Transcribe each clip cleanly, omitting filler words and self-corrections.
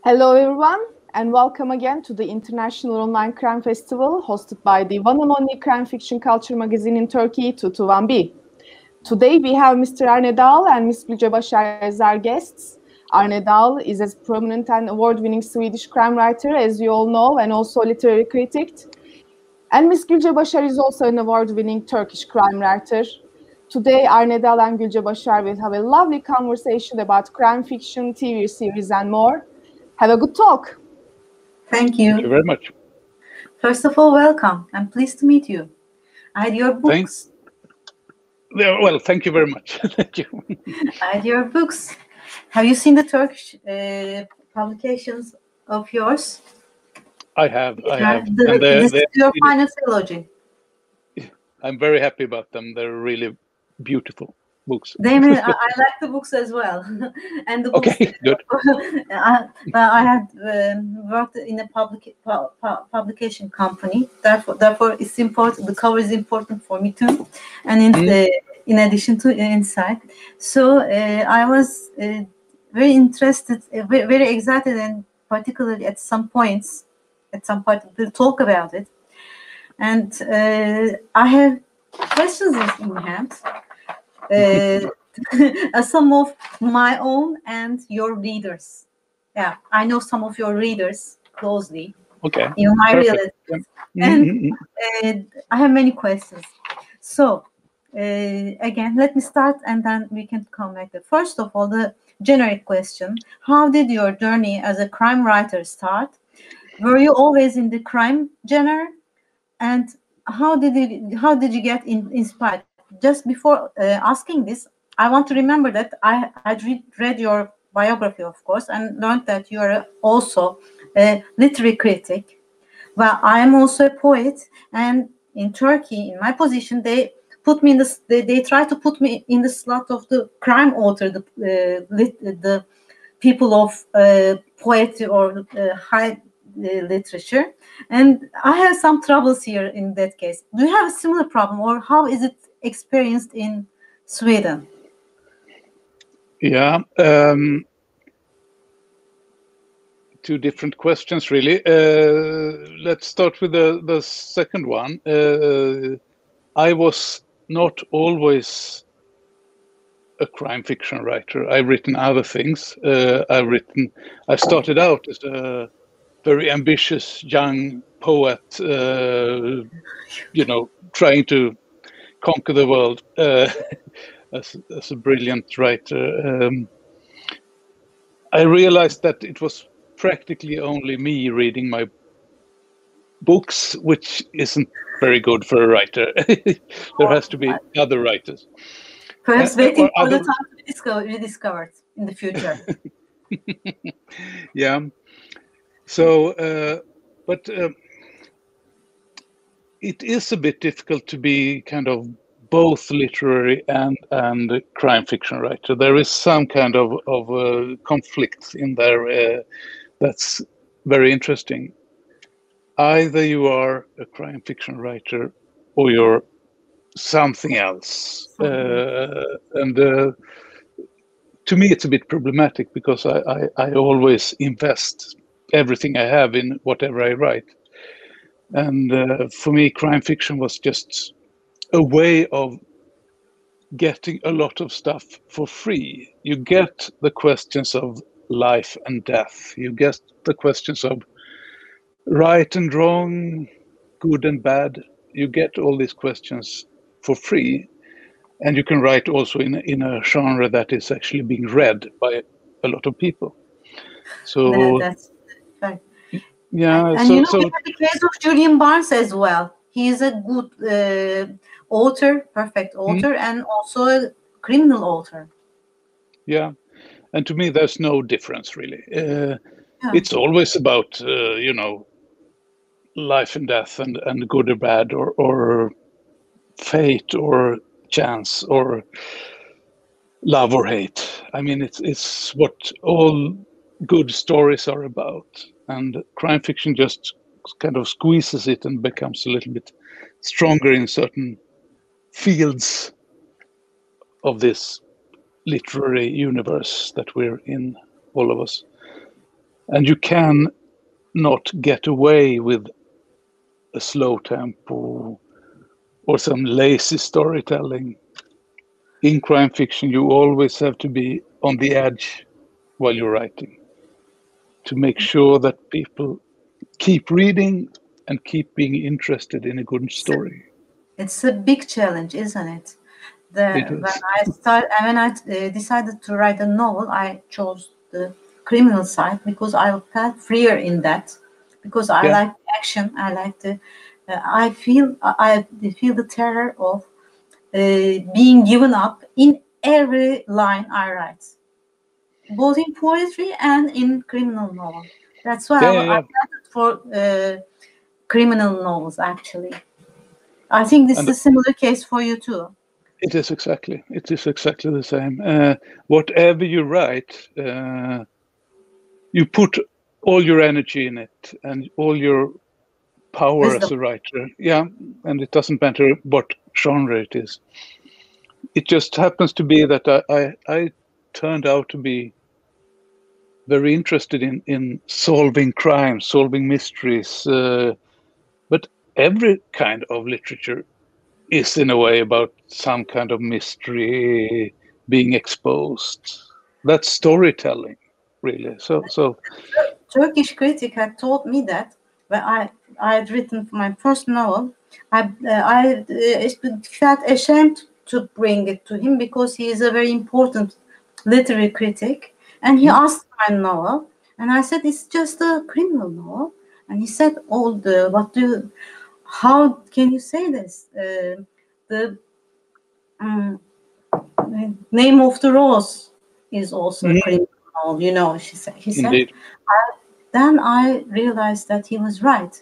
Hello everyone, and welcome again to the International Online Crime Festival hosted by the one and only crime fiction culture magazine in Turkey, 221B. Today we have Mr. Arne Dahl and Ms. Gülce Başer as our guests. Arne Dahl is a prominent and award-winning Swedish crime writer, as you all know, and also a literary critic. And Ms. Gülce Başer is also an award-winning Turkish crime writer. Today, Arne Dahl and Gülce Başer will have a lovely conversation about crime fiction, TV series, and more. Have a good talk. Thank you. Thank you very much. First of all, welcome. I'm pleased to meet you. I had your books. Thanks. Well, thank you very much. Thank you. I had your books. Have you seen the Turkish publications of yours? I have. This is your final trilogy. I'm very happy about them. They're really beautiful books. I like the books as well. And the books. Okay, good. I had worked in a publication company. Therefore, it's important. The cover is important for me too. And in addition to inside, so I was very interested, very excited, and particularly at some point we'll talk about it. And I have questions in hand. Some of my own and your readers. Yeah, I know some of your readers closely. Okay. In my relatives. And I have many questions. So, again, let me start and then we can come back. First of all, the generic question. How did your journey as a crime writer start? Were you always in the crime genre? And how did you get inspired? Just before asking this, I want to remember that I read your biography, of course, and learned that you are also a literary critic. Well, I am also a poet, and in Turkey, in my position, they put me in this. They try to put me in the slot of the crime author, the people of poetry or high literature, and I have some troubles here in that case. Do you have a similar problem, or how is it experienced in Sweden? Yeah, two different questions, really. Let's start with the second one. I was not always a crime fiction writer. I've written other things. I started out as a very ambitious young poet, trying to conquer the world as a brilliant writer. I realized that it was practically only me reading my books, which isn't very good for a writer. There has to be other writers. Perhaps waiting for the time to be rediscovered in the future. Yeah. So, but it is a bit difficult to be kind of both literary and crime fiction writer. There is some kind of conflict in there that's very interesting. Either you are a crime fiction writer or you're something else. And to me, it's a bit problematic because I always invest everything I have in whatever I write. And for me, crime fiction was just a way of getting a lot of stuff for free. You get the questions of life and death. You get the questions of right and wrong, good and bad. You get all these questions for free. And you can write also in a genre that is actually being read by a lot of people. So that's right. Yeah. And we have the case of Julian Barnes as well. He is a good author, perfect author, and also a criminal author. Yeah. And to me, there's no difference, really. It's always about, life and death and good or bad or fate or chance or love or hate. I mean, it's what all good stories are about. And crime fiction just kind of squeezes it and becomes a little bit stronger in certain fields of this literary universe that we're in, all of us. and you can not get away with a slow tempo or some lazy storytelling. In crime fiction, you always have to be on the edge while you're writing to make sure that people keep reading and keep being interested in a good story. It's a big challenge, isn't it? When I decided to write a novel, I chose the criminal side because I felt freer in that. Because I like action, I like the. I feel the terror of being given up in every line I write, both in poetry and in criminal novel. That's why I started for criminal novels. Actually, I think this is a similar case for you too. It is exactly the same. Whatever you write, you put all your energy in it and all your power as a writer. Yeah, and it doesn't matter what genre it is. It just happens to be that I turned out to be very interested in solving crimes, solving mysteries. But every kind of literature is in a way about some kind of mystery being exposed. That's storytelling, really. So Turkish critic had told me that when I had written my first novel, I felt ashamed to bring it to him because he is a very important literary critic, and he asked my novel, and I said it's just a criminal novel, and he said, how can you say this? The Name of the Rose is also a criminal novel, you know, he said. Then I realized that he was right.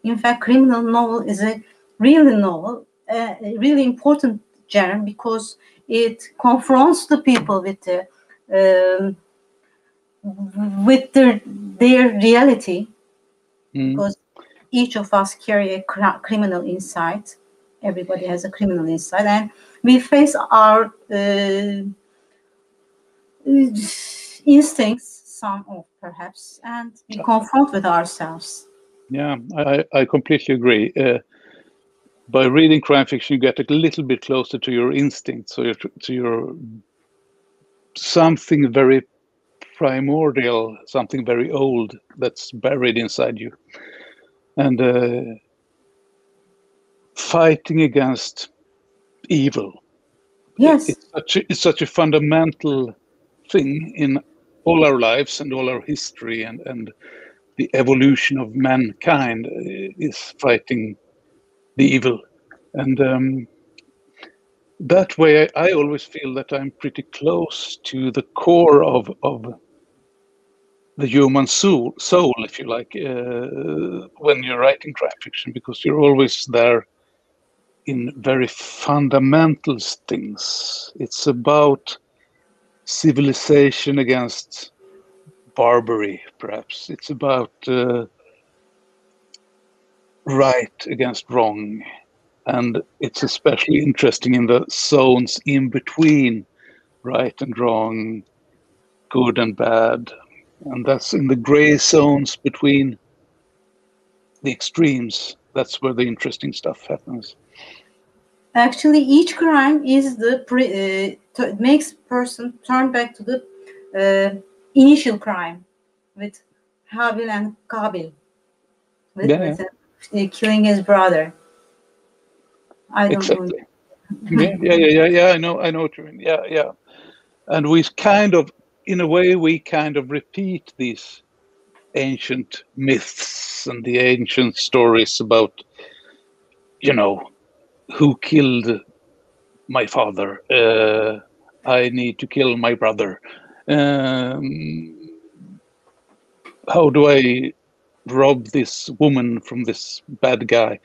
In fact, criminal novel is a really novel, a really important genre because it confronts the people with their reality. Because each of us carry a criminal inside. Everybody has a criminal inside, and we face our instincts, some of perhaps, and we confront with ourselves. Yeah, I completely agree. By reading crime fiction, you get a little bit closer to your instincts, so to your something very primordial, something very old that's buried inside you, and fighting against evil. Yes, it's such a fundamental thing in all our lives and all our history, and the evolution of mankind is fighting the evil, and that way I always feel that I'm pretty close to the core of the human soul, if you like, when you're writing crime fiction, because you're always there in very fundamental things. It's about civilization against barbarity, perhaps. It's about right against wrong. And it's especially interesting in the zones in between right and wrong, good and bad. And that's in the gray zones between the extremes. That's where the interesting stuff happens. Actually, each crime is makes person turn back to the initial crime with Habil and Kabil, with killing his brother. I don't know. Yeah. I know what you mean. Yeah. And we kind of, in a way, repeat these ancient myths and the ancient stories about, who killed my father. I need to kill my brother. How do I rob this woman from this bad guy?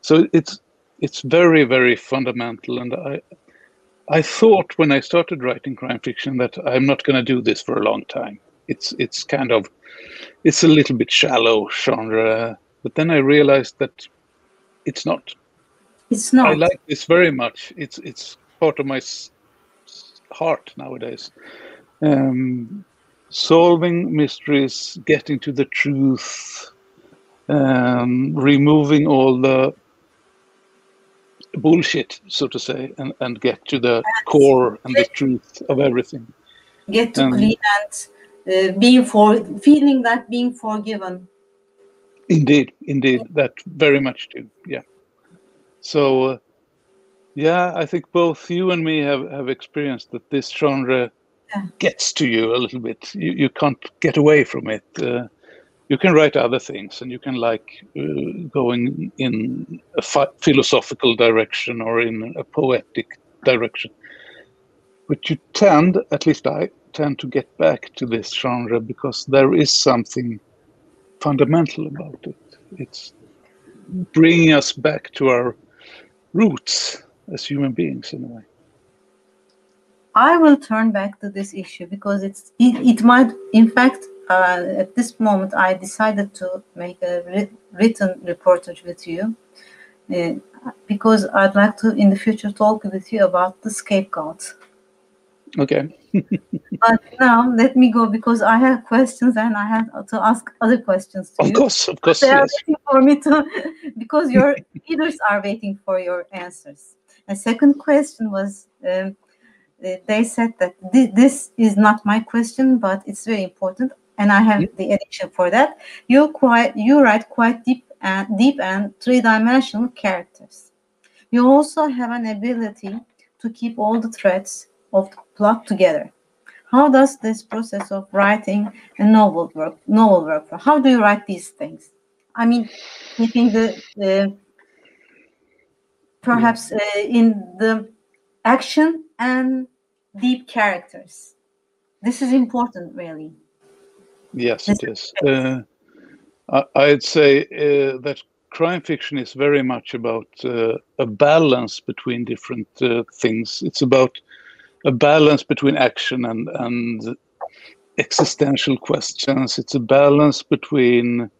So it's very, very fundamental, and I thought when I started writing crime fiction that I'm not going to do this for a long time. It's a little bit shallow genre, but then I realized that it's not. It's not. I like this very much. It's part of my heart nowadays. solving mysteries, getting to the truth, removing all the bullshit, so to say, and get to the core and the truth of everything. Get to clean and feeling that being forgiven. Indeed, that very much too. Yeah. So, yeah, I think both you and me have experienced that this genre gets to you a little bit. You can't get away from it. You can write other things, and you can like going in a philosophical direction or in a poetic direction. But you tend, at least I tend, to get back to this genre because there is something fundamental about it. It's bringing us back to our roots as human beings in a way. I will turn back to this issue because it might, in fact, at this moment, I decided to make a written reportage with you because I'd like to, in the future, talk with you about the scapegoat. Okay. But now let me go because I have questions and I have to ask other questions to you. Of course, they are yes. waiting for me to, because your readers are waiting for your answers. And second question was, they said that this is not my question, but it's very important, and I have the addition for that. You write quite deep and three-dimensional characters. You also have an ability to keep all the threads of the plot together. How does this process of writing a novel work? How do you write these things? I mean, keeping the perhaps in the action and deep characters. This is important, really. Yes, it is. I'd say that crime fiction is very much about a balance between different things. It's about a balance between action and existential questions. It's a balance between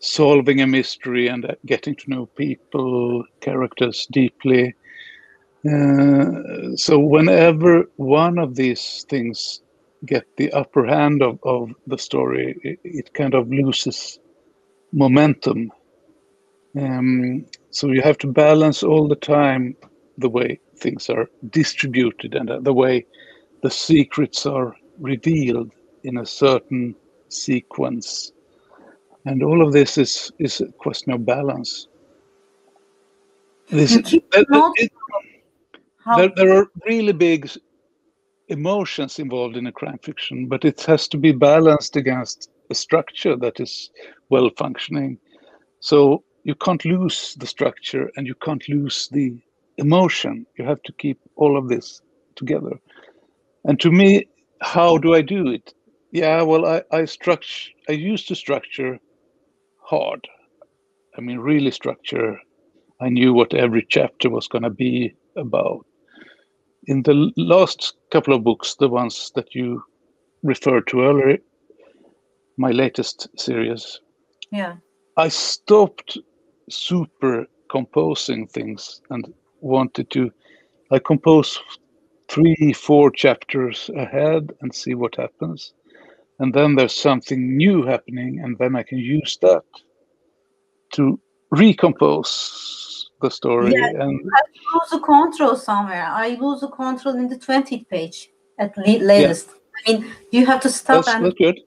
solving a mystery and getting to know people, characters deeply. So whenever one of these things get the upper hand of the story, it kind of loses momentum. So you have to balance all the time the way things are distributed and the way the secrets are revealed in a certain sequence. And all of this is a question of balance. There are really big emotions involved in a crime fiction, but it has to be balanced against a structure that is well functioning. So you can't lose the structure and you can't lose the emotion. You have to keep all of this together. And to me, how do I do it? Yeah, well, I used to structure hard. I mean, really structure. I knew what every chapter was going to be about. In the last couple of books, the ones that you referred to earlier, my latest series, I stopped super composing things and wanted to, I compose 3-4 chapters ahead and see what happens. And then there's something new happening, and then I can use that to recompose the story. Yeah, and I lose the control somewhere. I lose the control in the 20th page at latest. Yeah. I mean, you have to stop. That's good.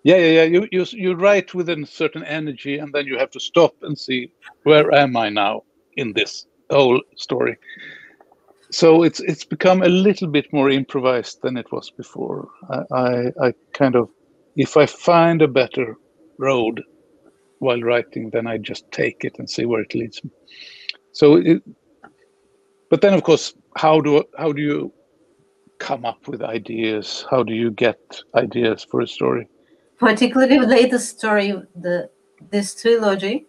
Yeah. You write with a certain energy, and then you have to stop and see, where am I now in this whole story? So it's become a little bit more improvised than it was before. I kind of, if I find a better road while writing, then I just take it and see where it leads me. So, but then of course, how do you come up with ideas? How do you get ideas for a story? Particularly the latest story, this trilogy,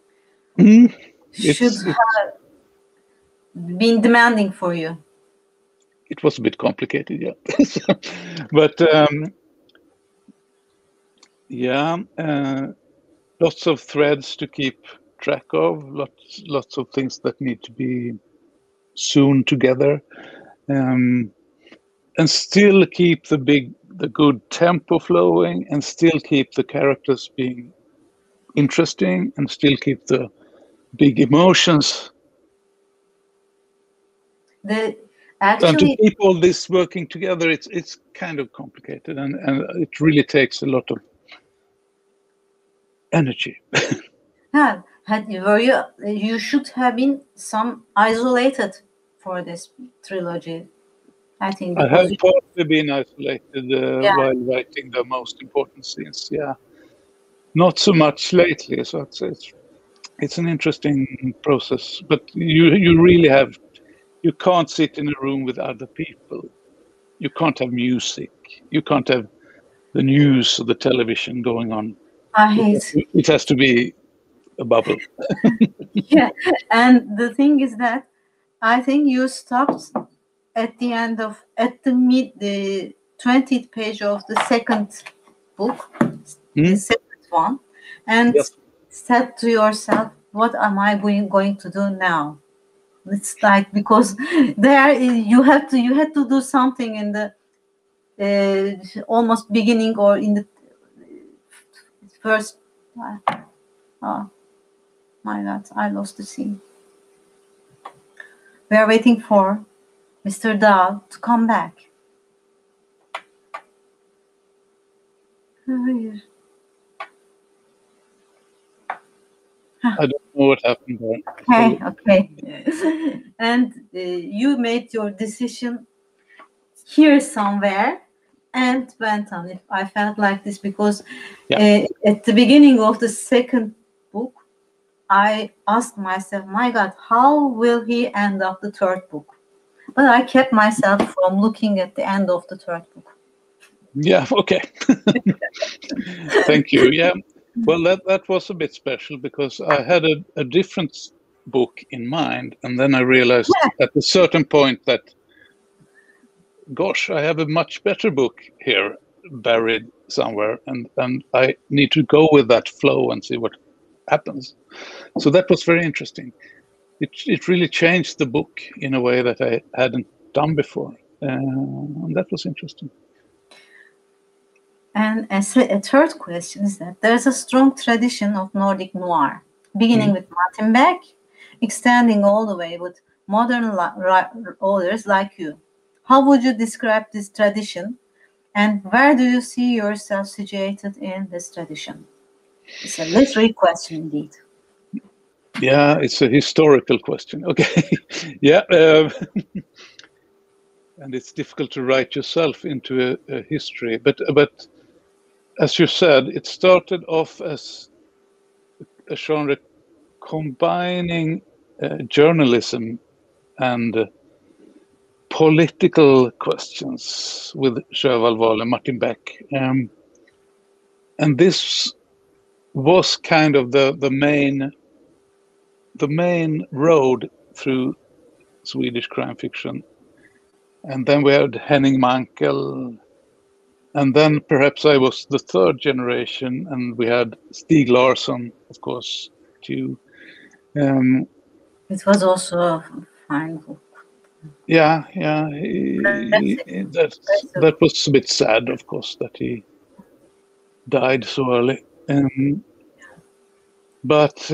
should have been demanding for you. It was a bit complicated, yeah. But lots of threads to keep track of, lots of things that need to be sewn together. and still keep the good tempo flowing, and still keep the characters being interesting, and still keep the big emotions. And to keep all this working together, it's kind of complicated, and it really takes a lot of energy. Yeah, you should have been some isolated for this trilogy, I think. I have partly been isolated while writing the most important scenes. Yeah, not so much lately. So it's an interesting process, but you really have. You can't sit in a room with other people. You can't have music. You can't have the news or the television going on. It has to be a bubble. Yeah, and the thing is that I think you stopped at the 20th page of the second book, the second one, and said to yourself, "What am I going to do now?" It's like, because there you had to do something in the almost beginning or in the first. Oh my God, I lost the scene. We are waiting for Mr. Dahl to come back. I don't know what happened there. Okay. And you made your decision here somewhere and went on. I felt like this because at the beginning of the second book, I asked myself, my God, how will he end up the third book? But I kept myself from looking at the end of the third book. Yeah, okay. Thank you. Yeah. Well, that was a bit special because I had a different book in mind, and then I realized at a certain point that, gosh, I have a much better book here buried somewhere, and I need to go with that flow and see what happens. So that was very interesting. It really changed the book in a way that I hadn't done before, and that was interesting. And a third question is that there's a strong tradition of Nordic noir, beginning with Martin Beck, extending all the way with modern authors like you. How would you describe this tradition, and where do you see yourself situated in this tradition? It's a literary question indeed. Yeah, it's a historical question. Okay. Yeah. And it's difficult to write yourself into a history, but as you said, it started off as a genre combining journalism and political questions with Sjöwall Wahl and Martin Beck, and this was kind of the main road through Swedish crime fiction. And then we had Henning Mankell, and then perhaps I was the third generation, and we had Stieg Larsson, of course, too. It was also a fine book. Yeah. That was a bit sad, of course, that he died so early. But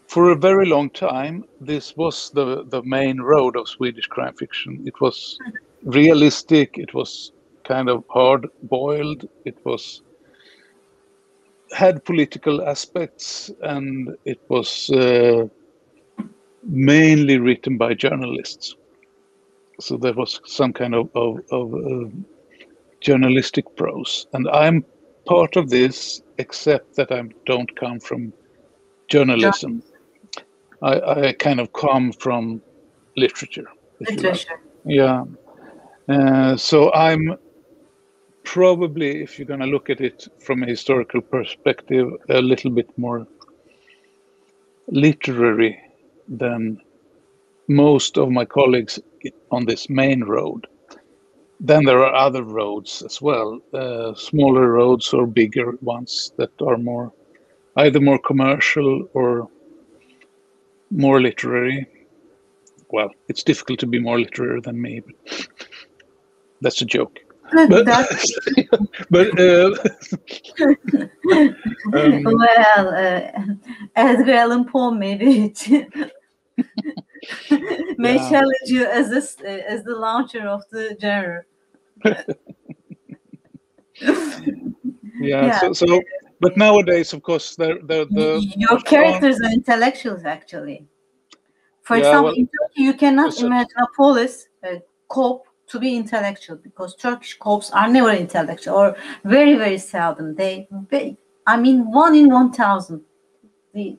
for a very long time, this was the main road of Swedish crime fiction. It was realistic, it was kind of hard-boiled, it had political aspects, and it was mainly written by journalists. So there was some kind of journalistic prose. And I'm part of this, except that I don't come from journalism. I kind of come from literature. Yeah. So I'm probably, if you're going to look at it from a historical perspective, a little bit more literary than most of my colleagues on this main road. Then there are other roads as well, smaller roads or bigger ones that are either more commercial or more literary. well, it's difficult to be more literary than me, but that's a joke. But, well, Edgar Allan Poe maybe may challenge you as the launcher of the genre. So but nowadays, of course, your characters are intellectuals, actually. For example, in Turkey, you cannot imagine a police cop to be intellectual, because Turkish cops are never intellectual, or very, very seldom. I mean, 1 in 1,000. The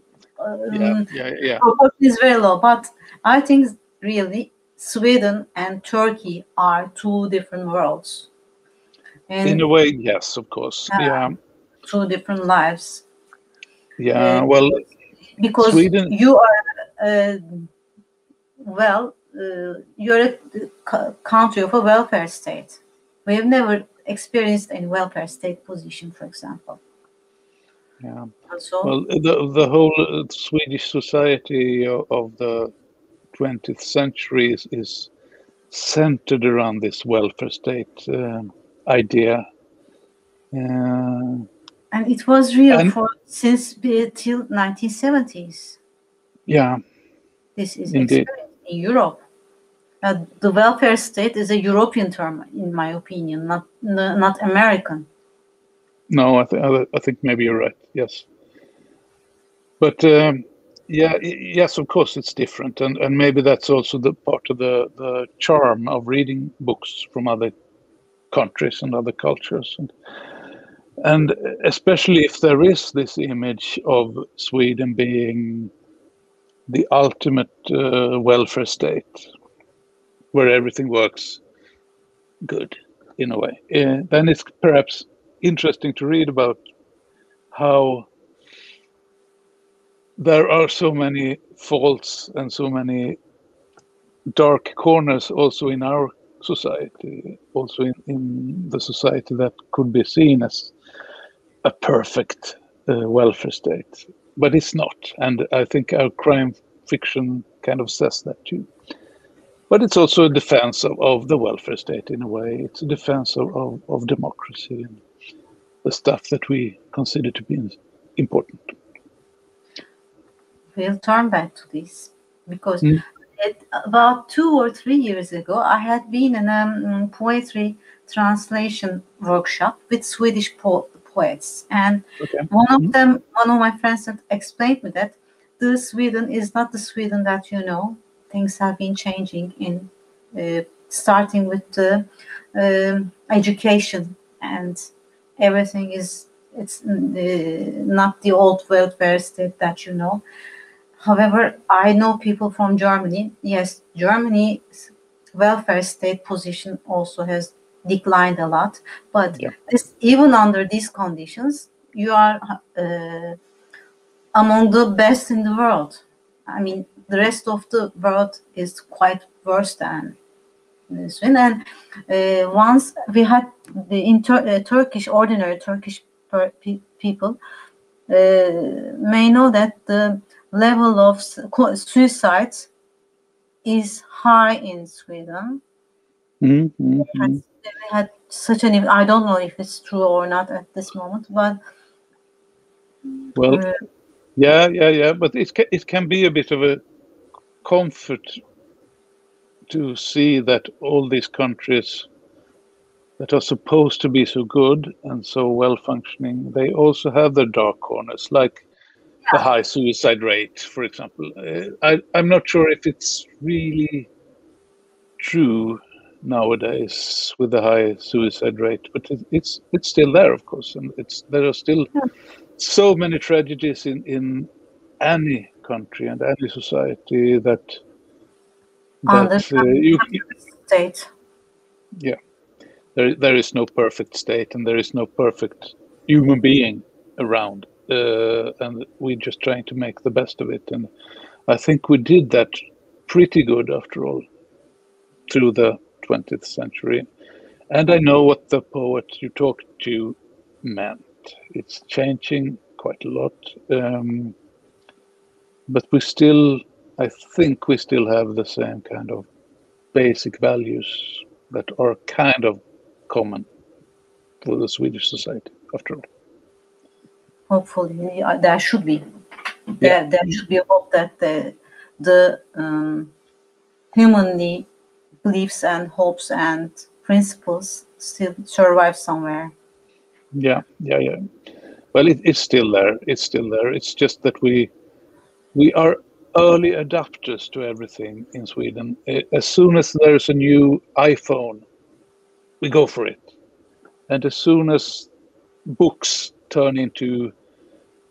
proportion is very low. But I think really Sweden and Turkey are two different worlds. And in a way, yes, of course. Two different lives. Because Sweden, you are you're a country of a welfare state. We have never experienced any welfare state position, for example. Yeah. Also, well, the whole Swedish society of the 20th century is centered around this welfare state idea. And it was real since till 1970s. Yeah. This is experienced in Europe. The welfare state is a European term, in my opinion, not American. No, I think maybe you're right. Yes, but yes, of course it's different, and maybe that's also the part of the charm of reading books from other countries and other cultures, and especially if there is this image of Sweden being the ultimate welfare state, where everything works good in a way, then it's perhaps interesting to read about how there are so many faults and so many dark corners also in our society, also in the society that could be seen as a perfect welfare state, but it's not. And I think our crime fiction kind of says that too. But it's also a defense of the welfare state in a way. It's a defense of democracy and the stuff that we consider to be important. We'll turn back to this because about 2 or 3 years ago, I had been in a poetry translation workshop with Swedish poets, and one of my friends had explained me that the Sweden is not the Sweden that you know. Things have been changing in starting with the education, and everything it's not the old welfare state that you know. However, I know people from Germany. Yes, Germany's welfare state position also has declined a lot. But even under these conditions, you are among the best in the world. I mean, the rest of the world is quite worse than Sweden. And once we had the ordinary Turkish people may know that the level of suicide is high in Sweden. We had such an, I don't know if it's true or not at this moment, but but it can be a bit of a comfort to see that all these countries that are supposed to be so good and so well functioning, they also have their dark corners, like the high suicide rate, for example. I'm not sure if it's really true nowadays with the high suicide rate, but it's still there, of course, and there are still so many tragedies in any country and any society that state. Yeah, there is no perfect state, and there is no perfect human being around, and we're just trying to make the best of it. And I think we did that pretty good after all through the 20th century. And I know what the poet you talked to meant. It's changing quite a lot, but we still I think we still have the same kind of basic values that are kind of common for the Swedish society, after all. Hopefully, there should be. There should be a hope that the humanly beliefs and hopes and principles still survive somewhere. Yeah. Well, it's still there. It's still there. It's just that we are early adapters to everything in Sweden. As soon as there's a new iPhone, we go for it. And as soon as books turn into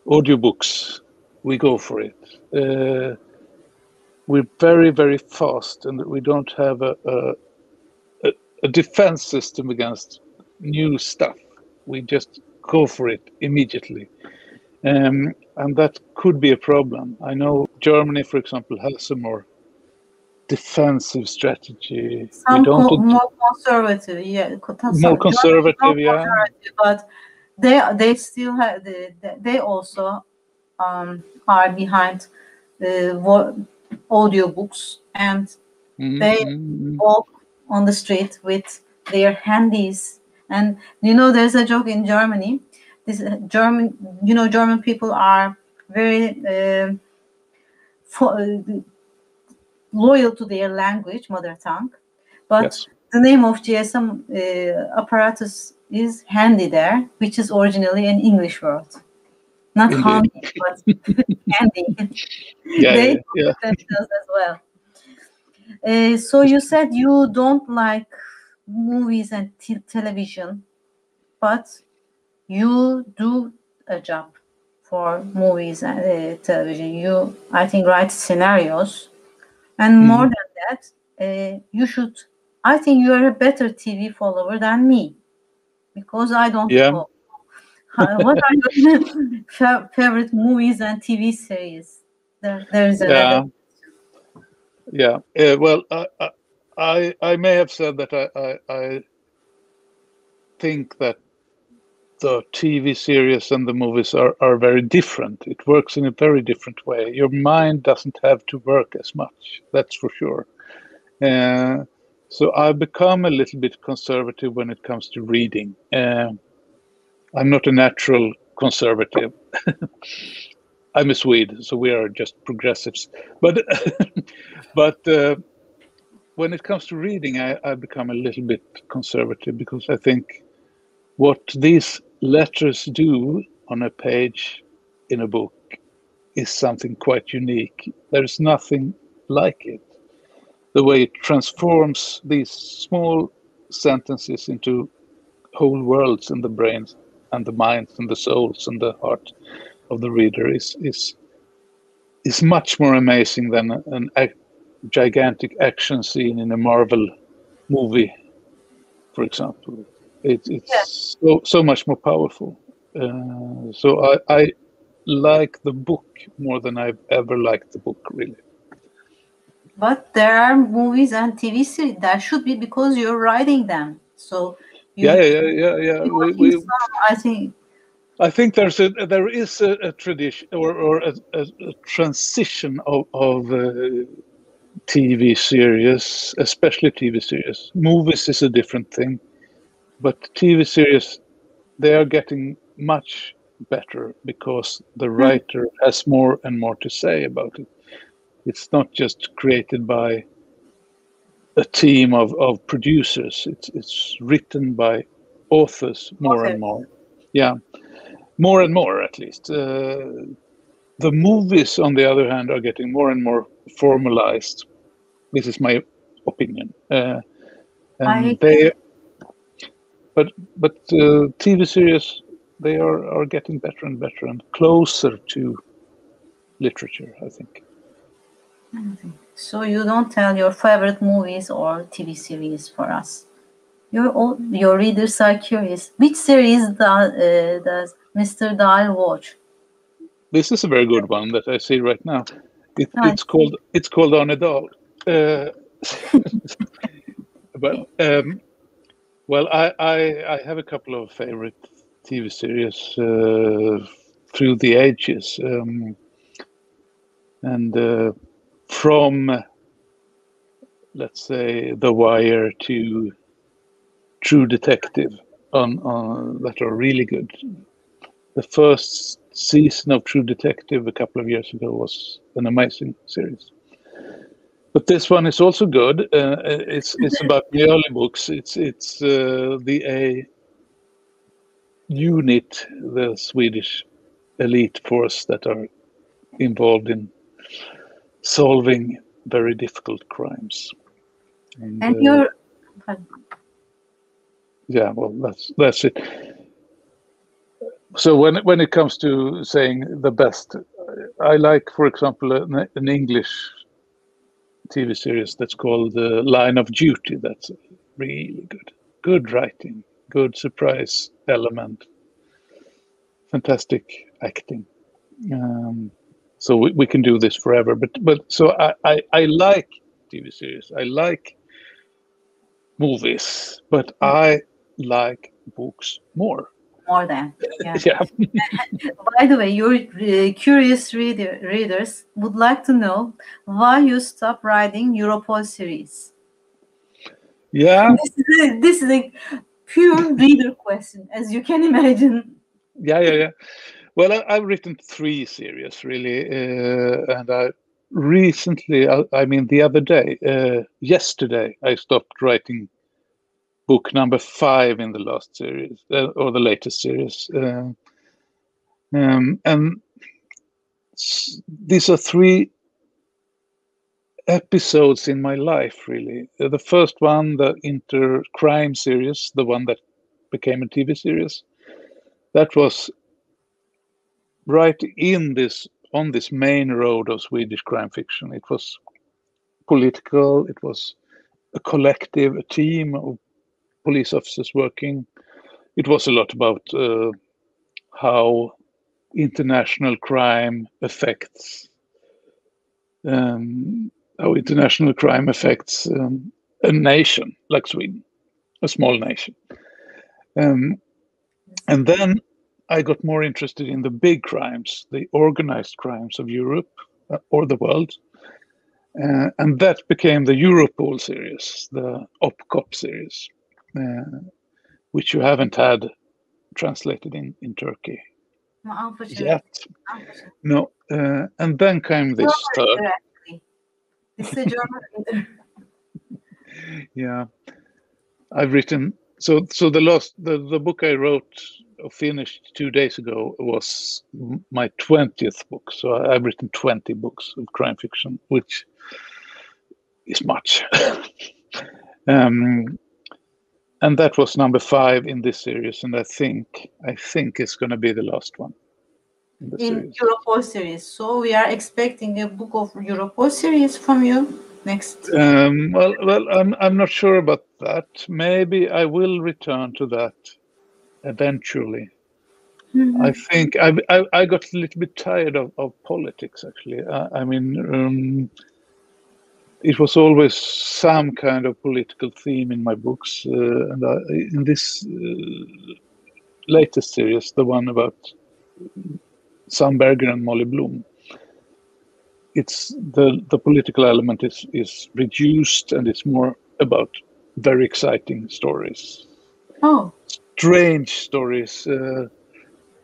audiobooks, we go for it. We're very, very fast, and we don't have a defense system against new stuff. We just go for it immediately. And that could be a problem. I know Germany, for example, has a more defensive strategy. More conservative, yeah. More conservative, yeah. But they still have they also are behind audiobooks, and they walk on the street with their handies. And there's a joke in Germany. This German people are very loyal to their language, mother tongue. But yes, the name of GSM apparatus is handy there, which is originally an English word. Not handy, but handy. They do themselves as well. So you said you don't like movies and television, but you do a job for movies and television. You, I think, write scenarios, and more than that, you should. I think you are a better TV follower than me, because I don't follow. What are your favorite movies and TV series? There is another. Well, I may have said that I think that the TV series and the movies are very different. It works in a very different way. Your mind doesn't have to work as much, that's for sure. So I've become a little bit conservative when it comes to reading. I'm not a natural conservative. I'm a Swede, so we are just progressives. But when it comes to reading, I become a little bit conservative, because I think what these letters do on a page in a book is something quite unique. There's nothing like it. The way it transforms these small sentences into whole worlds in the brains and the minds and the souls and the heart of the reader is much more amazing than a gigantic action scene in a Marvel movie, for example. It's so much more powerful. So I like the book more than I've ever liked the book, really. But there are movies and TV series that should be, because you're writing them. So yeah. I think there is a tradition or a transition of TV series, especially TV series. Movies is a different thing, but TV series, they are getting much better because the writer has more and more to say about it. It's not just created by a team of producers. It's written by authors more and more. Yeah, more and more, at least. The movies, on the other hand, are getting more and more formalized. This is my opinion. And but TV series, they are getting better and better and closer to literature, I think. So you don't tell your favorite movies or TV series for us. Your readers are curious. Which series does Mr. Dahl watch? This is a very good one that I see right now. It's called Arne Dahl. Well, I have a couple of favorite TV series through the ages, and from, let's say, The Wire to True Detective on that are really good. The first season of True Detective a couple of years ago was an amazing series. But this one is also good. It's about the early books. It's the A unit, the Swedish elite force that are involved in solving very difficult crimes. And you're... Yeah, well, that's it. So when it comes to saying the best, I like, for example, an English TV series that's called Line of Duty. That's really good. Good writing, good surprise element, fantastic acting. So we can do this forever. But so I like TV series. I like movies, but I like books more. More than, yeah. Yeah. By the way, your curious readers would like to know why you stopped writing Europol series. Yeah. This is a pure reader question, as you can imagine. Yeah. Well, I've written 3 series really, and I recently, I mean, the other day, yesterday, I stopped writing book number 5 in the last series, or the latest series. And these are 3 episodes in my life, really. The first one, the Inter-Crime series, the one that became a TV series, that was right on this main road of Swedish crime fiction. It was political, it was a collective, a team of police officers working. It was a lot about how international crime affects a nation like Sweden, a small nation. And then I got more interested in the big crimes, the organized crimes of Europe or the world. And that became the Europol series, the OPCOP series, which you haven't had translated in Turkey yet. No. And then came this third. It's a German. Yeah. I've written, so the book I wrote or finished 2 days ago was my 20th book. So I've written 20 books of crime fiction, which is much. And that was number 5 in this series, and I think it's going to be the last one in Europol series. So we are expecting a book of Europol series from you next. Well, I'm not sure about that. Maybe I will return to that eventually. Mm-hmm. I think I got a little bit tired of politics, actually. I mean, it was always some kind of political theme in my books, and in this latest series, the one about Sam Berger and Molly Bloom, it's the political element is reduced, and it's more about very exciting stories. Oh, strange stories,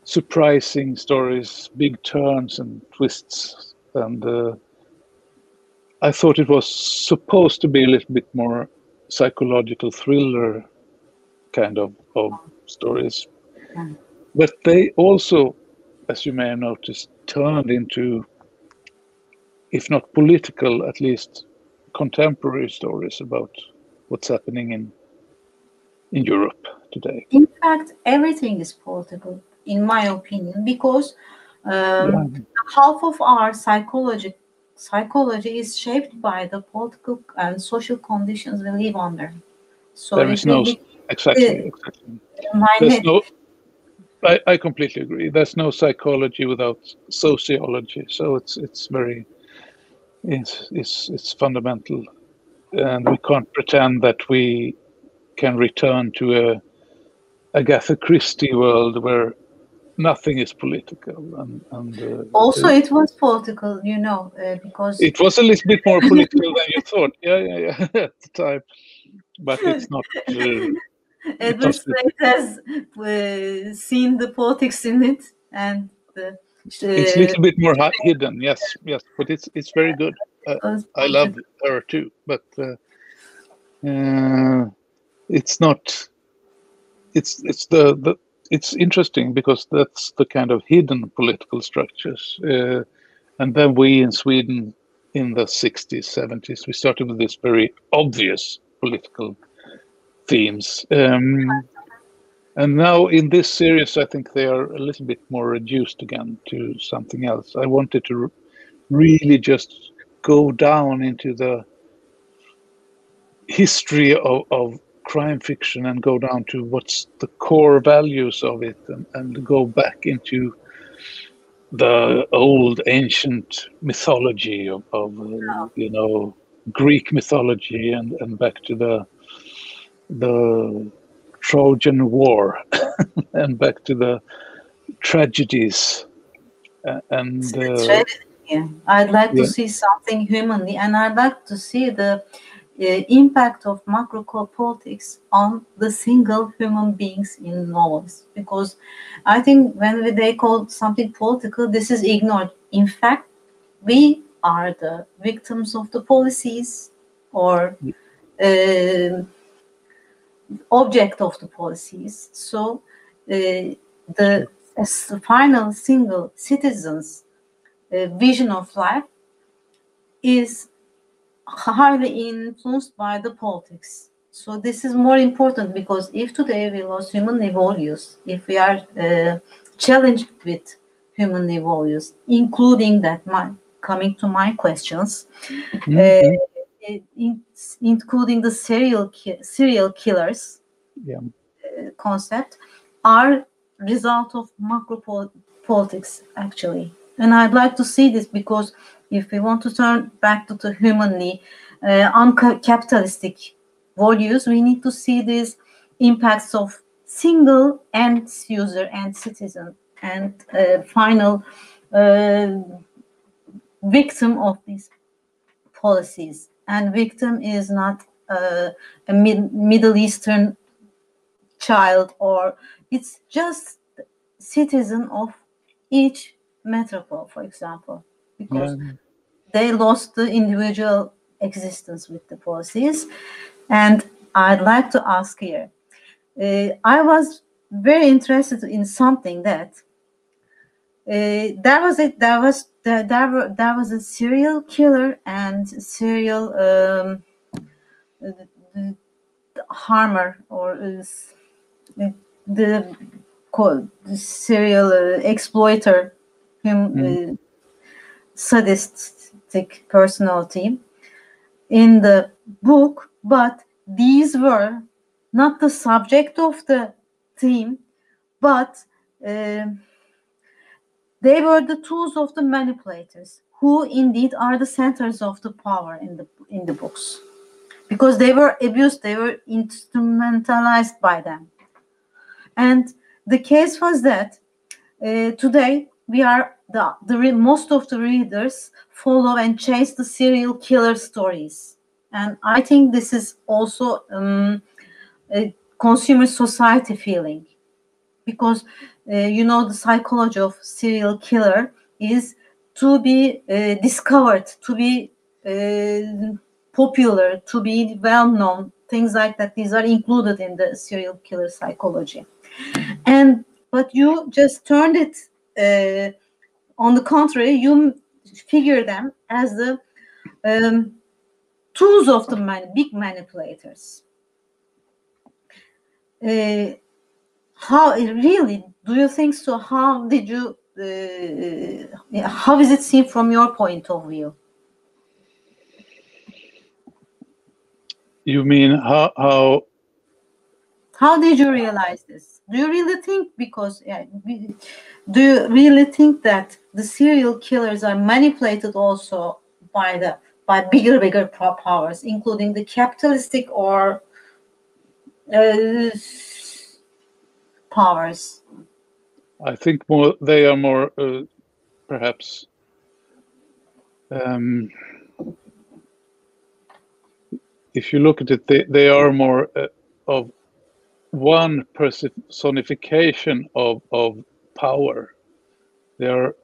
surprising stories, big turns and twists, and I thought it was supposed to be a little bit more psychological thriller kind of stories. But they also, as you may have noticed, turned into, if not political, at least contemporary stories about what's happening in Europe today. In fact, everything is political, in my opinion, because half of our psychology is shaped by the political and social conditions we live under. So there is no exactly. There's no. I completely agree. There's no psychology without sociology. So it's very it's fundamental, and we can't pretend that we can return to a Agatha Christie world where nothing is political, and also it was political, you know, because it was a little bit more political than you thought. Yeah, at the time, but it's not. Edward Slade has seen the politics in it, and it's a little bit more hidden. Yes, but it's very good. I love her too, but it's not. It's interesting because that's the kind of hidden political structures, and then we in Sweden in the 60s, 70s, we started with this very obvious political themes. And now in this series, I think they are a little bit more reduced again to something else. I wanted to really just go down into the history of crime fiction and go down to what's the core values of it, and go back into the old ancient mythology of you know, Greek mythology, and back to the Trojan War and back to the tragedies and yeah. I'd like to see something humanly, and I'd like to see the impact of macro politics on the single human beings in novels, because I think when they call something political, this is ignored. In fact, we are the victims of the policies, or object of the policies. So the final single citizen's vision of life is highly influenced by the politics. So this is more important, because if today we lost human values, if we are challenged with human values, including that, coming to my questions, including the serial killers concept, are result of macro politics actually. And I'd like to see this, because if we want to turn back to the humanly uncapitalistic values, we need to see these impacts of single end user and citizen, and final victim of these policies. And victim is not a Middle Eastern child, or it's just citizen of each metropole, for example, because they lost the individual existence with the policies. And I'd like to ask here, I was very interested in something that there was a serial killer and serial harmer, or the serial exploiter, sadistic personality in the book, but these were not the subject of the theme, but they were the tools of the manipulators, who indeed are the centers of the power in the books, because they were abused, they were instrumentalized by them. And the case was that today we are most of the readers follow and chase the serial killer stories, and I think this is also a consumer society feeling, because you know, the psychology of serial killer is to be discovered, to be popular, to be well known, things like that. These are included in the serial killer psychology. But you just turned it on the contrary, you figure them as the tools of the big manipulators. How really do you think so? How did you? How is it seen from your point of view? You mean how? How did you realize this? Do you really think, because do you really think that the serial killers are manipulated also by bigger powers, including the capitalistic or powers? I think they are more perhaps if you look at it, they are more of one personification of power. They are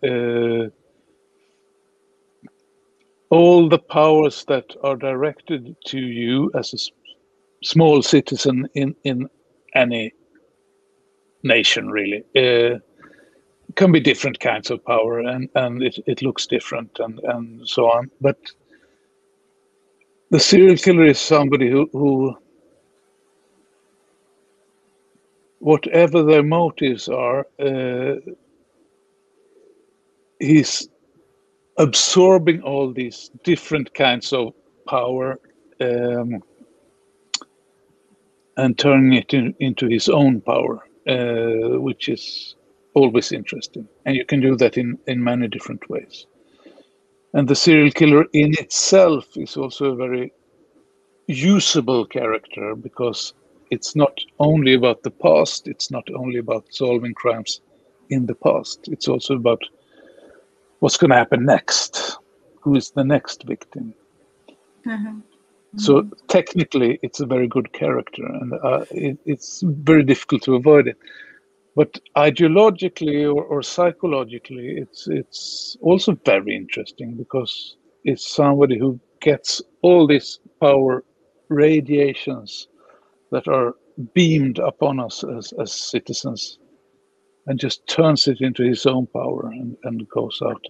all the powers that are directed to you as a small citizen in any nation, really. Can be different kinds of power, and it looks different, and so on. But the serial killer is somebody who whatever their motives are, he's absorbing all these different kinds of power and turning it into his own power, which is always interesting. And you can do that in many different ways. And the serial killer in itself is also a very usable character, because it's not only about the past, it's not only about solving crimes in the past, it's also about what's going to happen next, who is the next victim. So technically it's a very good character, and it's very difficult to avoid it. But ideologically or psychologically, it's also very interesting, because it's somebody who gets all these power radiations that are beamed upon us as citizens, and just turns it into his own power, and goes out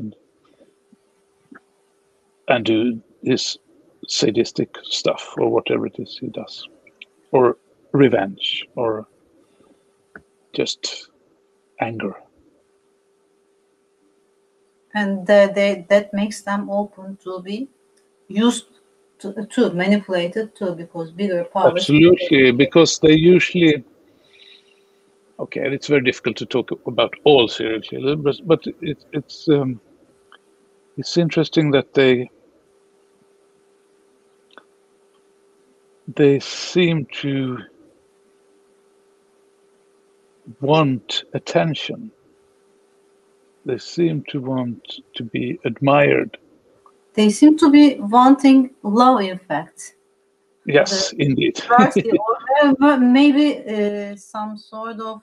and do his sadistic stuff, or whatever it is he does, or revenge, or just anger. And that makes them open to be used to manipulated too, because bigger powers. Absolutely, because they usually. Okay, it's very difficult to talk about all serial killers, but it's interesting that they seem to want attention. They seem to want to be admired. They seem to be wanting love, in fact. Yes, indeed. Or maybe some sort of,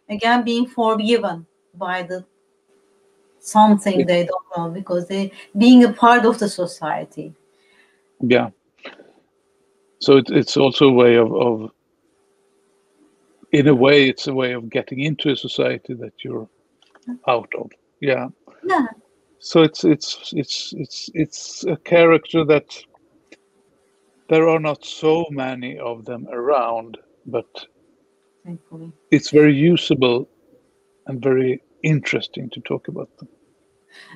again, being forgiven by something they don't know, because they being a part of the society. Yeah. So it's also a way of in a way, it's a way of getting into a society that you're out of. Yeah. Yeah. So it's a character that there are not so many of them around, but Thankfully. It's very usable and very interesting to talk about them.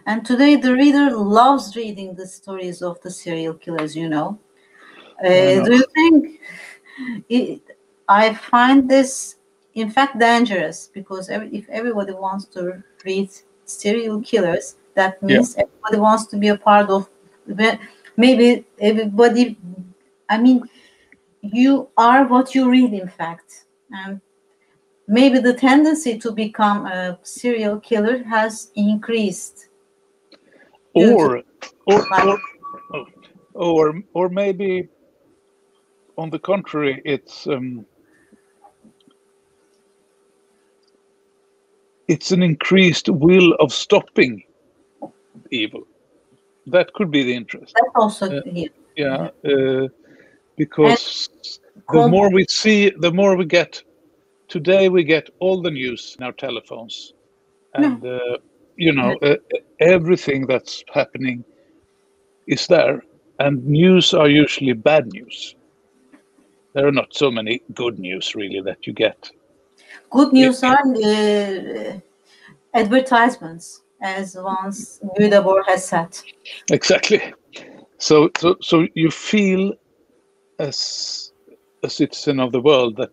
And today the reader loves reading the stories of the serial killers, you know. Do you think I find this, in fact, dangerous? Because if everybody wants to read serial killers, that means everybody wants to be a part of, maybe everybody, I mean, you are what you read, in fact. And maybe the tendency to become a serial killer has increased. Or maybe on the contrary, it's an increased will of stopping evil. That could be the interest. That's also because the more we see, the more we get. Today we get all the news in our telephones, and everything that's happening is there. And news are usually bad news. There are not so many good news really that you get. Good news are advertisements, as once Gülce has said. Exactly. So you feel as a citizen of the world that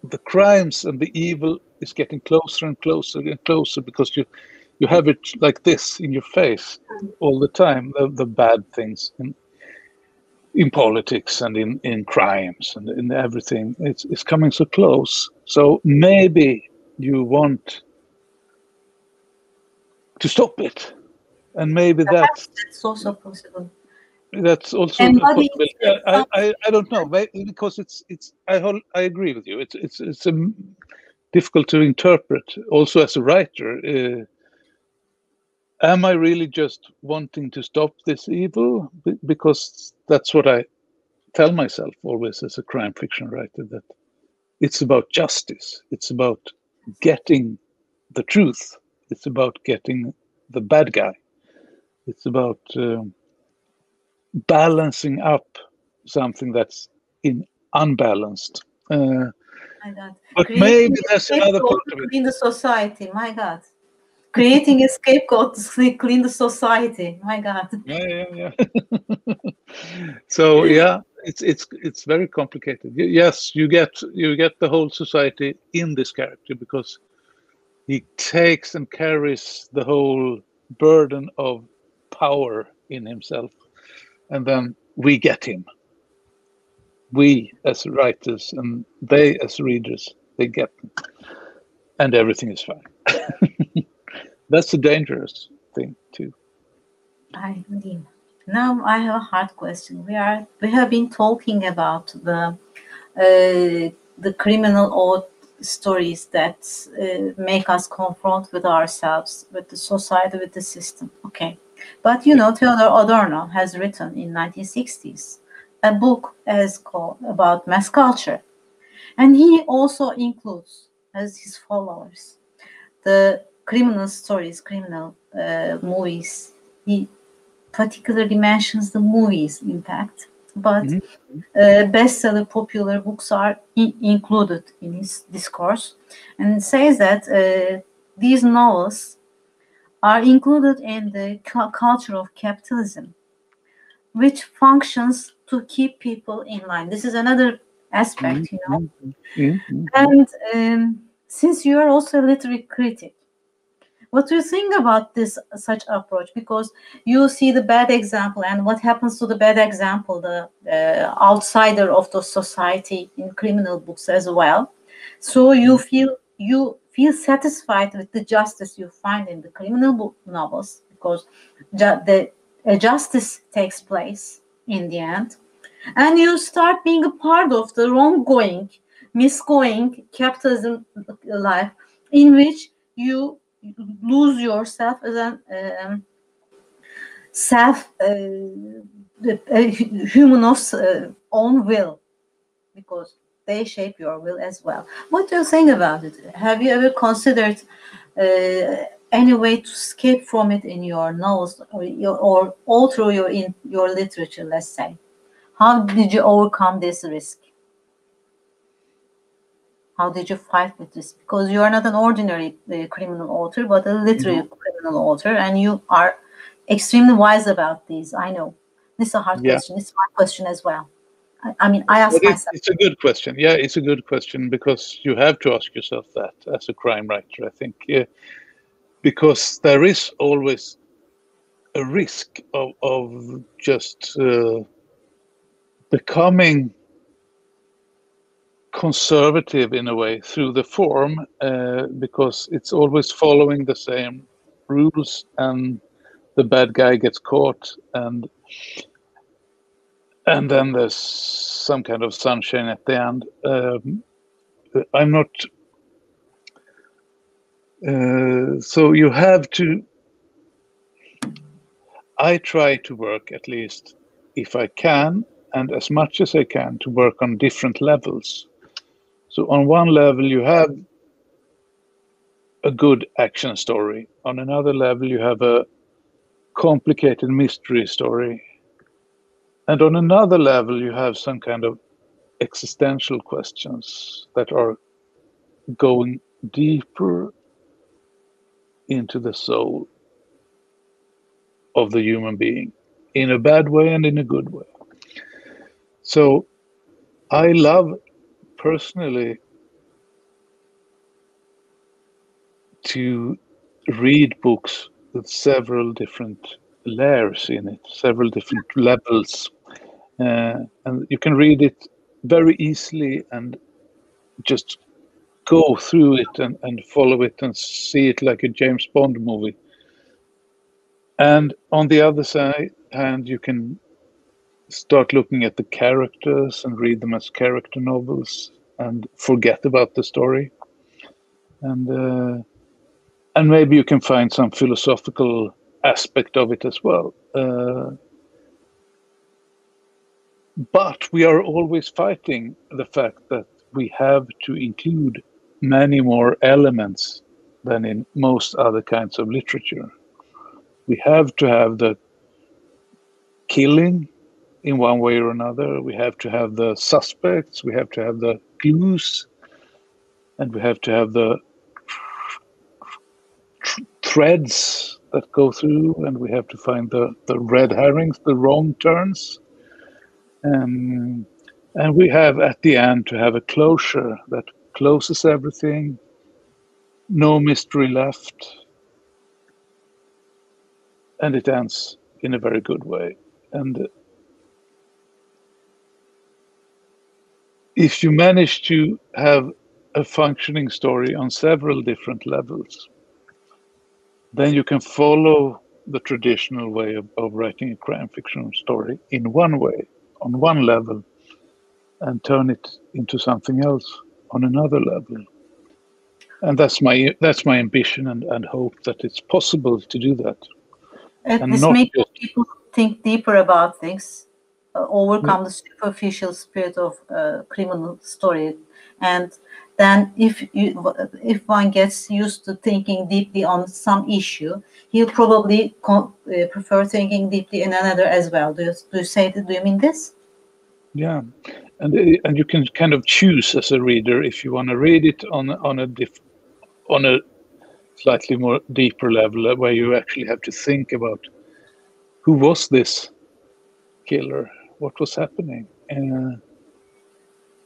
the crimes and the evil is getting closer and closer and closer, because you have it like this in your face all the time. The bad things in politics and in crimes and in everything, it's coming so close. So maybe you want to stop it. And maybe that's also possible. That's also a possibility. I don't know, because I agree with you. It's difficult to interpret. Also, as a writer, am I really just wanting to stop this evil? Because that's what I tell myself always as a crime fiction writer, that it's about justice. It's about getting the truth. It's about getting the bad guy. It's about balancing up something that's unbalanced. My God. But Creating maybe there's another part of it. Clean the society, my God. Creating a scapegoat to clean the society, my God. Yeah. So yeah, it's very complicated. Yes, you get the whole society in this character, because he takes and carries the whole burden of power in himself, and then we get him. We as writers and they as readers, they get them, and everything is fine. That's a dangerous thing too. I agree. Now I have a hard question. We have been talking about the criminal stories that make us confront with ourselves, with the society, with the system. Okay, but Theodor Adorno has written in 1960s a book about mass culture, and he also includes as his followers the criminal stories, criminal movies. He particularly mentions the movies, in fact, but bestseller popular books are included in his discourse, and says that these novels are included in the culture of capitalism, which functions to keep people in line. This is another aspect, And since you are also a literary critic, what do you think about such approach? Because you see the bad example, and what happens to the bad example, the outsider of the society in criminal books as well. So you feel satisfied with the justice you find in the criminal book novels, because the justice takes place in the end, and you start being a part of the wronggoing, misgoing capitalism life, in which you lose yourself as a human of own will, because they shape your will as well. What do you think about it? Have you ever considered any way to escape from it in your novels or all through your literature, let's say? How did you overcome this risk? How did you fight with this? Because you are not an ordinary criminal author, but a literary criminal author, and you are extremely wise about these. I know. This is a hard question. It's my question as well. I ask myself. It's a good question. Yeah, it's a good question, because you have to ask yourself that as a crime writer, I think. Because there is always a risk of just becoming conservative in a way through the form, because it's always following the same rules, and the bad guy gets caught, and then there's some kind of sunshine at the end. I'm not. So you have to. I try to work, at least if I can, and as much as I can, to work on different levels. So on one level, you have a good action story. On another level, you have a complicated mystery story. And on another level, you have some kind of existential questions that are going deeper into the soul of the human being, in a bad way and in a good way. So I love personally to read books with several different layers in it, several different levels. And you can read it very easily and just go through it and follow it and see it like a James Bond movie. And on the other side, and you can start looking at the characters and read them as character novels and forget about the story. And maybe you can find some philosophical aspect of it as well. But we are always fighting the fact that we have to include many more elements than in most other kinds of literature. We have to have the killing in one way or another. We have to have the suspects. We have to have the clues. And we have to have the threads that go through. And we have to find the red herrings, the wrong turns. And we have at the end to have a closure that closes everything. No mystery left. And it ends in a very good way. And if you manage to have a functioning story on several different levels, then you can follow the traditional way of writing a crime fiction story in one way, on one level, and turn it into something else on another level. And that's my ambition and hope that it's possible to do that. And this makes people think deeper about things, overcome the superficial spirit of criminal story, and then if one gets used to thinking deeply on some issue, he'll probably prefer thinking deeply in another as well. Do you mean this? Yeah, and you can kind of choose as a reader if you want to read it on a slightly more deeper level, where you actually have to think about who was this killer, what was happening,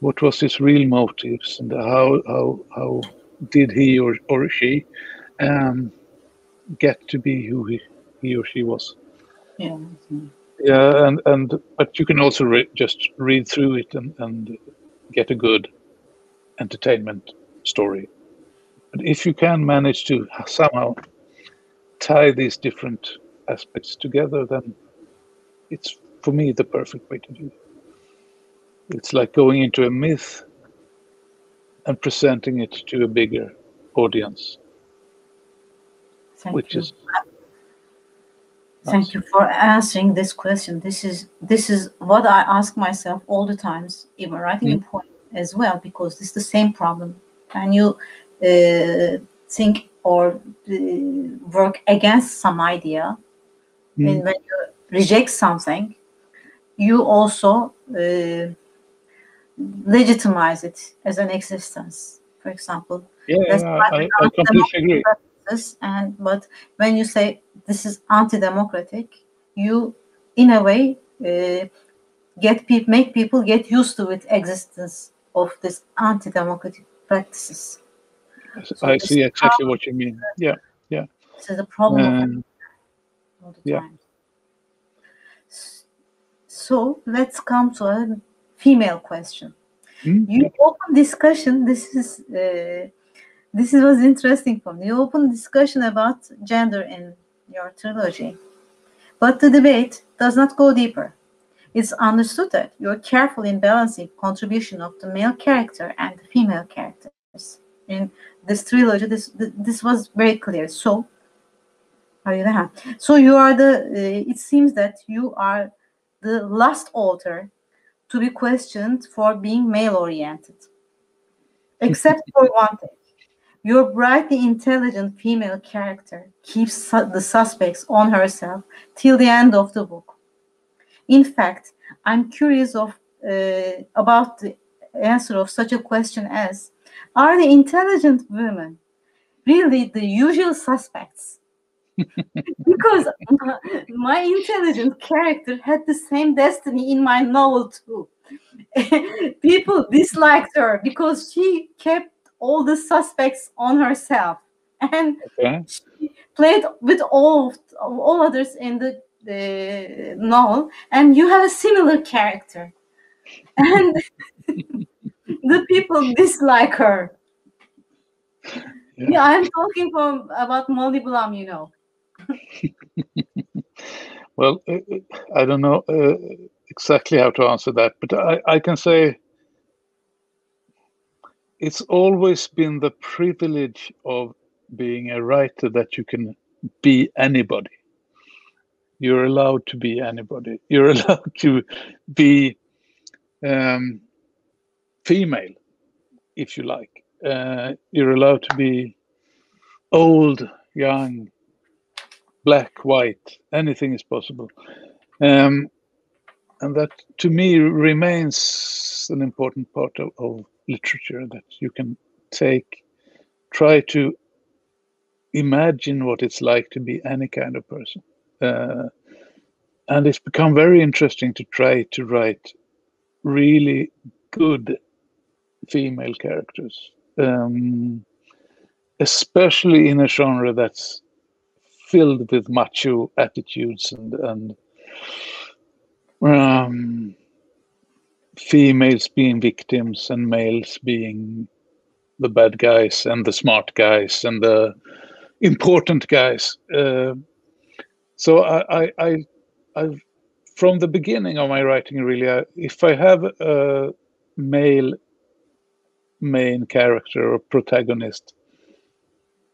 what was his real motives, and how did he or she get to be who he or she was. Yeah. Yeah, but you can also just read through it and get a good entertainment story. But if you can manage to somehow tie these different aspects together, then it's, for me, the perfect way to do it. It's like going into a myth and presenting it to a bigger audience. Thank you. Thank you for answering this question. This is what I ask myself all the times, even writing a poem as well, because it's the same problem. When you think or work against some idea, and when you reject something, you also legitimize it as an existence. For example, I completely agree. But when you say this is anti-democratic, you, in a way, make people get used to the existence of this anti-democratic practices. So I see exactly what you mean. Yeah. This is the problem all the time. So let's come to a female question. You open discussion. This was interesting for me. You open discussion about gender in your trilogy, but the debate does not go deeper. It's understood that you're careful in balancing contribution of the male character and the female characters. In this trilogy, this was very clear. So you are it seems that you are the last author to be questioned for being male-oriented. Except for one thing. Your brightly intelligent female character keeps the suspects on herself till the end of the book. In fact, I'm curious about the answer of such a question as, are the intelligent women really the usual suspects? Because my intelligent character had the same destiny in my novel too. People disliked her because she kept all the suspects on herself, and she played with all others in the novel, and you have a similar character, and the people dislike her. Yeah, I'm talking about Molly Blum, you know. Well, I don't know exactly how to answer that, but I can say it's always been the privilege of being a writer that you can be anybody. You're allowed to be anybody. You're allowed to be female, if you like. You're allowed to be old, young, black, white, anything is possible. And that, to me, remains an important part of literature, that you can try to imagine what it's like to be any kind of person. And it's become very interesting to try to write really good female characters, especially in a genre that's filled with macho attitudes and females being victims and males being the bad guys and the smart guys and the important guys. So I've from the beginning of my writing, really, if I have a male main character or protagonist,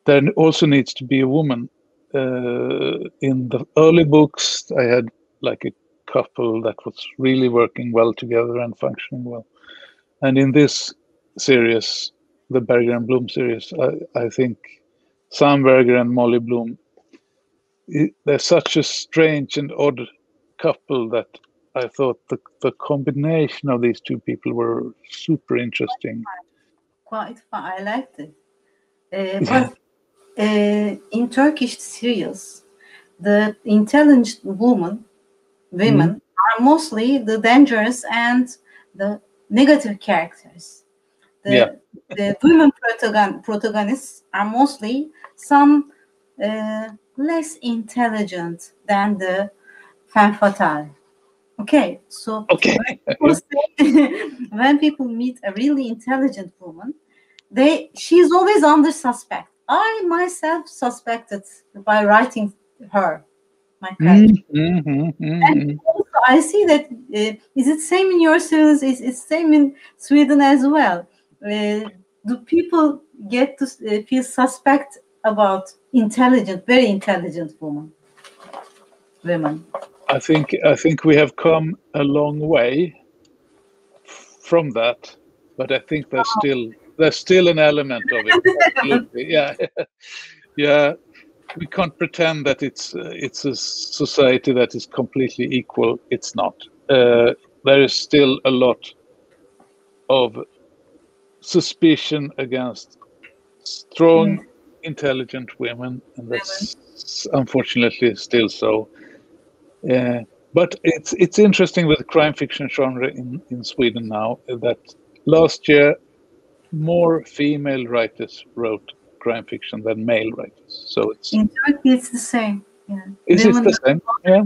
there also needs to be a woman. In the early books, I had like a couple that was really working well together and functioning well. And in this series, the Berger and Bloom series, I think Sam Berger and Molly Bloom, they're such a strange and odd couple that I thought the combination of these two people were super interesting. Quite fun. I liked it. But in Turkish serials, the intelligent women are mostly the dangerous and the negative characters. The women protagonists are mostly some less intelligent than the femme fatale. Okay, so when people meet a really intelligent woman, she's always under suspect. I myself suspected by writing her, my character. And also I see that is it same in your series? Is it same in Sweden as well? Do people get to feel suspect about very intelligent women? I think we have come a long way from that, but I think there's still an element of it. Absolutely. Yeah. We can't pretend that it's a society that is completely equal. It's not. There is still a lot of suspicion against strong, intelligent women, and that's unfortunately still so. But it's interesting with the crime fiction genre in Sweden now that last year more female writers wrote crime fiction than male writers. So in Turkey it's the same. Yeah. Is it the same? Yeah.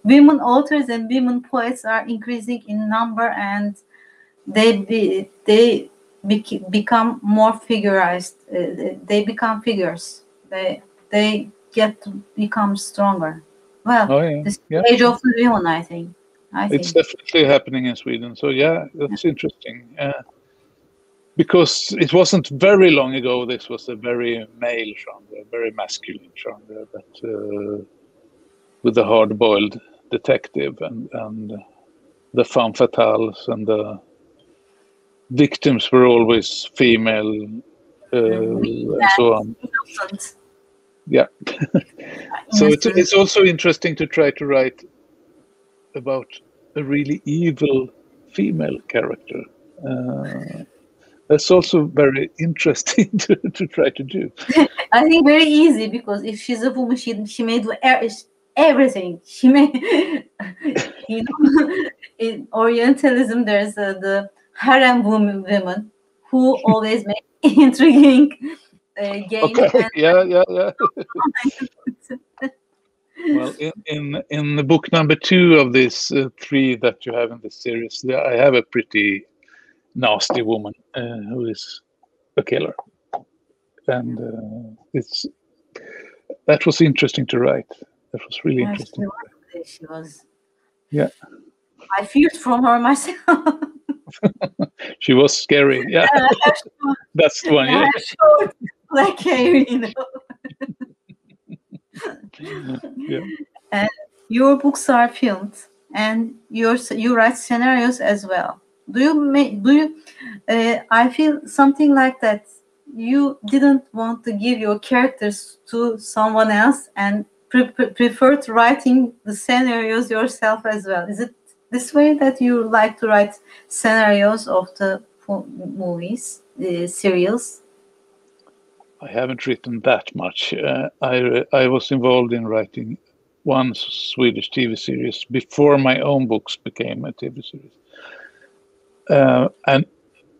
Women authors and women poets are increasing in number, and they become more figurized. They become figures. They get to become stronger. Well, this age of the women, I think. It's definitely happening in Sweden. So that's interesting. Because it wasn't very long ago, this was a very male genre, very masculine genre, but with the hard-boiled detective and the femme fatales and the victims were always female, and so on. Yeah. So it's also interesting to try to write about a really evil female character. That's also very interesting to try to do. I think very easy, because if she's a woman, she may do everything. She may, in Orientalism, there's the harem women who always make intriguing games. Okay. Yeah. Well, in the book number 2 of this 3 that you have in this series, I have a pretty nasty woman who is a killer, and that was interesting to write. That was really interesting. she was. Yeah. I feared from her myself. She was scary. Yeah. That's the one. Yeah. Short, black hair, you know. Yeah. And your books are filmed, and you write scenarios as well. I feel something like that. You didn't want to give your characters to someone else and preferred writing the scenarios yourself as well. Is it this way that you like to write scenarios of the movies, serials? I haven't written that much. I was involved in writing one Swedish TV series before my own books became a TV series. And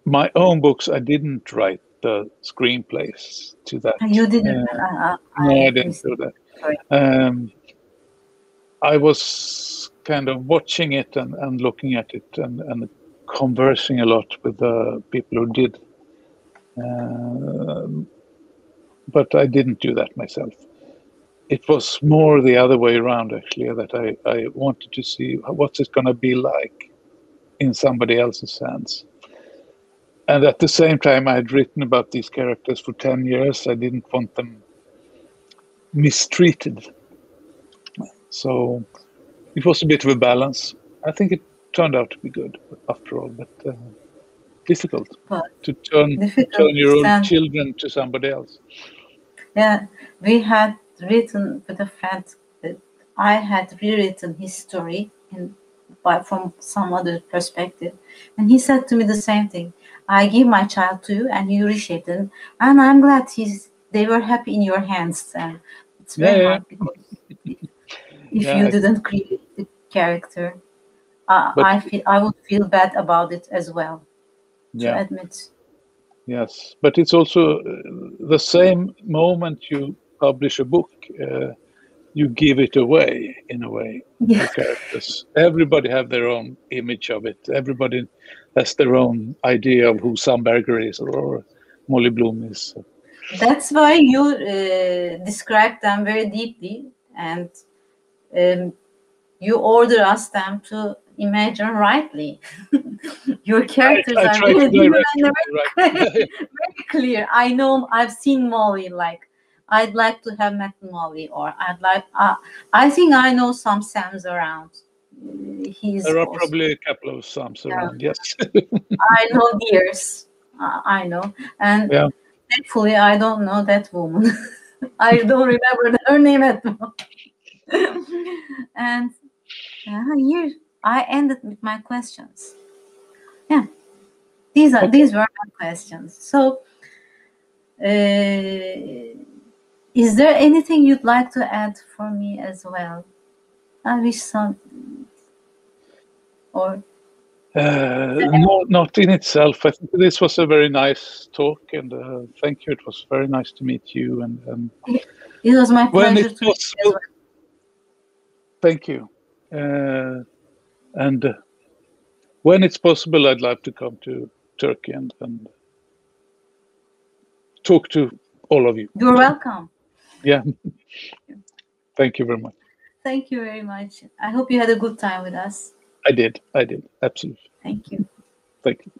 my own books, I didn't write the screenplays to that. You didn't? No, I didn't do that. I was kind of watching it and looking at it and conversing a lot with the people who did. But I didn't do that myself. It was more the other way around, actually, that I wanted to see what's it going to be like in somebody else's hands. And at the same time, I had written about these characters for 10 years. I didn't want them mistreated. So it was a bit of a balance. I think it turned out to be good after all, but difficult to turn your own children to somebody else. Yeah, we had written with a friend that I had rewritten his story from some other perspective, and he said to me the same thing. I give my child to you, and you reshape them, and I'm glad they were happy in your hands. And it's very hard because if you didn't create the character, I would feel bad about it as well. To admit. Yes, but it's also the same moment you publish a book, you give it away in a way. The characters. Everybody have their own image of it. Everybody has their own idea of who Samberger is or Molly Bloom is. That's why you describe them very deeply, and you order us them to imagine rightly. Your characters are very clear. I know, I've seen Molly, like, I'd like to have met Molly, or I think I know some Sams around. There are probably a couple of Sams around, yes. I know Deers, I know. And thankfully, I don't know that woman. I don't remember her name at all. And here I ended with my questions. Yeah, these were my questions. So, is there anything you'd like to add for me as well? I wish some, or no, not in itself. I think this was a very nice talk, and thank you. It was very nice to meet you. And it was my pleasure to meet you as well. Thank you. And when it's possible, I'd like to come to Turkey and talk to all of you. You're welcome. Yeah. Thank you very much. Thank you very much. I hope you had a good time with us. I did. Absolutely. Thank you. Thank you.